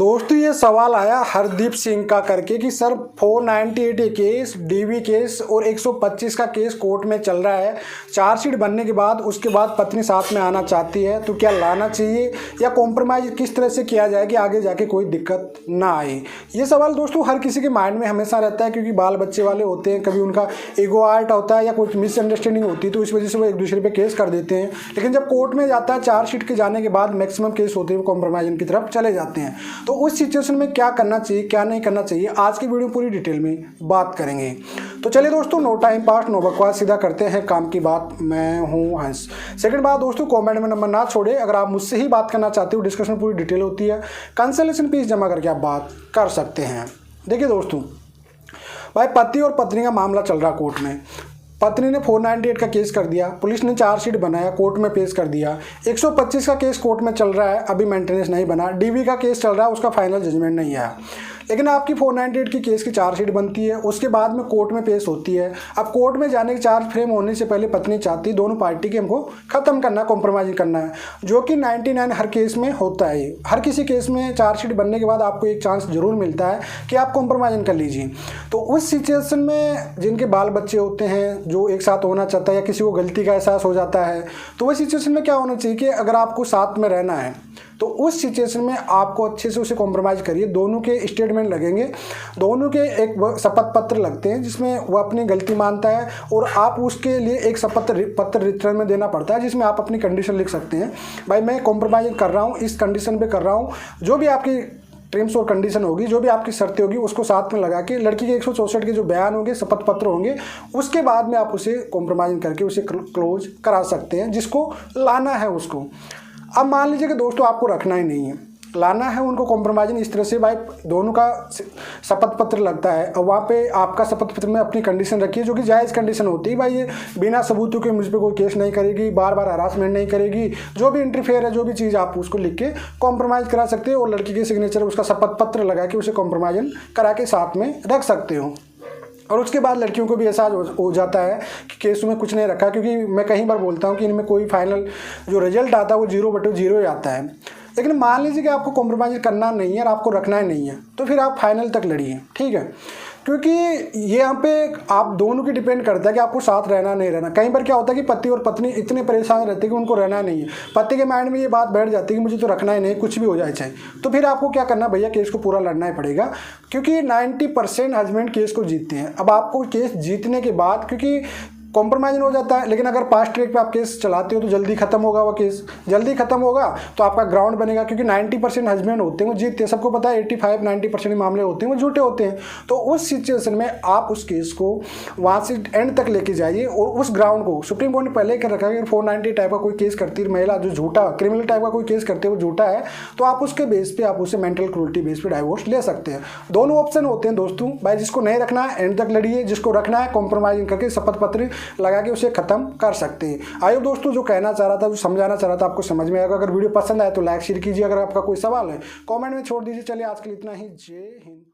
दोस्तों ये सवाल आया हरदीप सिंह का करके कि सर 498 केस, डीवी केस और 125 का केस कोर्ट में चल रहा है। चार्जशीट बनने के बाद उसके बाद पत्नी साथ में आना चाहती है तो क्या लाना चाहिए या कॉम्प्रोमाइज़ किस तरह से किया जाए कि आगे जाके कोई दिक्कत ना आए। ये सवाल दोस्तों हर किसी के माइंड में हमेशा रहता है, क्योंकि बाल बच्चे वाले होते हैं, कभी उनका ईगो आर्ट होता है या कुछ मिसअंडरस्टैंडिंग होती है तो इस वजह से वो एक दूसरे पर केस कर देते हैं। लेकिन जब कोर्ट में जाता है चार्जशीट के जाने के बाद मैक्सिमम केस होते हैं वो कॉम्प्रोमाइज़ की तरफ चले जाते हैं। तो उस सिचुएशन में क्या करना चाहिए क्या नहीं करना चाहिए, आज की वीडियो पूरी डिटेल में बात करेंगे। तो चलिए दोस्तों, नो टाइम पास नो बकवास, सीधा करते हैं काम की बात। मैं हूं हंस। सेकंड बात दोस्तों, कमेंट में नंबर ना छोड़े, अगर आप मुझसे ही बात करना चाहते हो, डिस्कशन पूरी डिटेल होती है, कंसल्टेशन फीस जमा करके आप बात कर सकते हैं। देखिए दोस्तों, भाई पति और पत्नी का मामला चल रहा कोर्ट में। पत्नी ने 498 का केस कर दिया, पुलिस ने चार्जशीट बनाया, कोर्ट में पेश कर दिया। 125 का केस कोर्ट में चल रहा है, अभी मेंटेनेंस नहीं बना। डीवी का केस चल रहा है, उसका फाइनल जजमेंट नहीं आया। लेकिन आपकी 498 की केस की चार्जशीट बनती है, उसके बाद में कोर्ट में पेश होती है। अब कोर्ट में जाने की चार्ज फ्रेम होने से पहले पत्नी चाहती है दोनों पार्टी के हमको खत्म करना, कॉम्प्रोमाइज करना है, जो कि 99 हर केस में होता है। हर किसी केस में चार्जशीट बनने के बाद आपको एक चांस जरूर मिलता है कि आप कॉम्प्रोमाइज कर लीजिए। तो उस सिचुएशन में जिनके बाल बच्चे होते हैं, जो एक साथ होना चाहता है या किसी को गलती का एहसास हो जाता है, तो वह सिचुएशन में क्या होना चाहिए कि अगर आपको साथ में रहना है तो उस सिचुएशन में आपको अच्छे से उसे कॉम्प्रोमाइज़ करिए। दोनों के स्टेटमेंट लगेंगे, दोनों के एक शपथ पत्र लगते हैं जिसमें वो अपनी गलती मानता है और आप उसके लिए एक शपथ पत्र रिटर्न में देना पड़ता है जिसमें आप अपनी कंडीशन लिख सकते हैं। भाई मैं कॉम्प्रोमाइज़ कर रहा हूँ, इस कंडीशन पे कर रहा हूँ, जो भी आपकी टर्म्स और कंडीशन होगी, जो भी आपकी शर्तें होगी उसको साथ में लगा के लड़की के 164 के जो बयान होंगे, शपथ पत्र होंगे, उसके बाद में आप उसे कॉम्प्रोमाइज़ करके उसे क्लोज करा सकते हैं, जिसको लाना है उसको। अब मान लीजिए कि दोस्तों आपको रखना ही नहीं है, लाना है उनको कॉम्प्रोमाइज़ इस तरह से। भाई दोनों का शपथ पत्र लगता है और वहाँ पे आपका शपथ पत्र में अपनी कंडीशन रखिए जो कि जायज़ कंडीशन होती है। भाई ये बिना सबूतों के मुझ पर कोई केस नहीं करेगी, बार बार हरासमेंट नहीं करेगी, जो भी इंटरफेयर है, जो भी चीज़ आप उसको लिख के कॉम्प्रोमाइज़ करा सकते हो और लड़की के सिग्नेचर उसका शपथ पत्र लगा के उसे कॉम्प्रोमाइज़ करा के साथ में रख सकते हो। और उसके बाद लड़कियों को भी एहसास हो जाता है कि केस में कुछ नहीं रखा, क्योंकि मैं कई बार बोलता हूँ कि इनमें कोई फाइनल जो रिजल्ट आता है वो 0/0 ही आता है। लेकिन मान लीजिए कि आपको कॉम्प्रोमाइज़ करना नहीं है और आपको रखना ही नहीं है, तो फिर आप फाइनल तक लड़िए, ठीक है। क्योंकि ये यहाँ पे आप दोनों की डिपेंड करता है कि आपको साथ रहना नहीं रहना। कई बार क्या होता है कि पति और पत्नी इतने परेशान रहते हैं कि उनको रहना नहीं है, पति के माइंड में ये बात बैठ जाती है कि मुझे तो रखना ही नहीं, कुछ भी हो जाए चाहे। तो फिर आपको क्या करना, भैया केस को पूरा लड़ना ही पड़ेगा, क्योंकि 90% हस्बैंड केस को जीतते हैं। अब आपको केस जीतने के बाद, क्योंकि कॉम्प्रोमाइज़ हो जाता है, लेकिन अगर फास्ट ट्रैक पे आप केस चलाते हो तो जल्दी खत्म होगा, वो केस जल्दी खत्म होगा तो आपका ग्राउंड बनेगा, क्योंकि 90% हस्बैंड होते हैं वो जीतते हैं। सबको पता है 85-90% मामले होते हैं वो झूठे होते हैं। तो उस सिचुएशन में आप उस केस को वहाँ से एंड तक लेके जाइए और उस ग्राउंड को सुप्रीम कोर्ट ने पहले कर रखा है कि 490 टाइप का कोई केस करती है महिला, जो झूठा क्रिमिनल टाइप का कोई केस करती है वो झूठा है, तो आप उसके बेस पे आप उसे मेंटल क्रूरटी बेस पे डाइवोर्स ले सकते हैं। दोनों ऑप्शन होते हैं दोस्तों। भाई जिसको नहीं रखना है एंड तक लड़िए, जिसको रखना है कॉम्प्रोमाइज़ करके शपथ पत्र लगा के उसे खत्म कर सकते हैं। आइए दोस्तों, जो कहना चाह रहा था, जो समझाना चाह रहा था, आपको समझ में आएगा। अगर वीडियो पसंद आए तो लाइक शेयर कीजिए, अगर आपका कोई सवाल है कमेंट में छोड़ दीजिए। चलिए आज के लिए इतना ही। जय हिंद।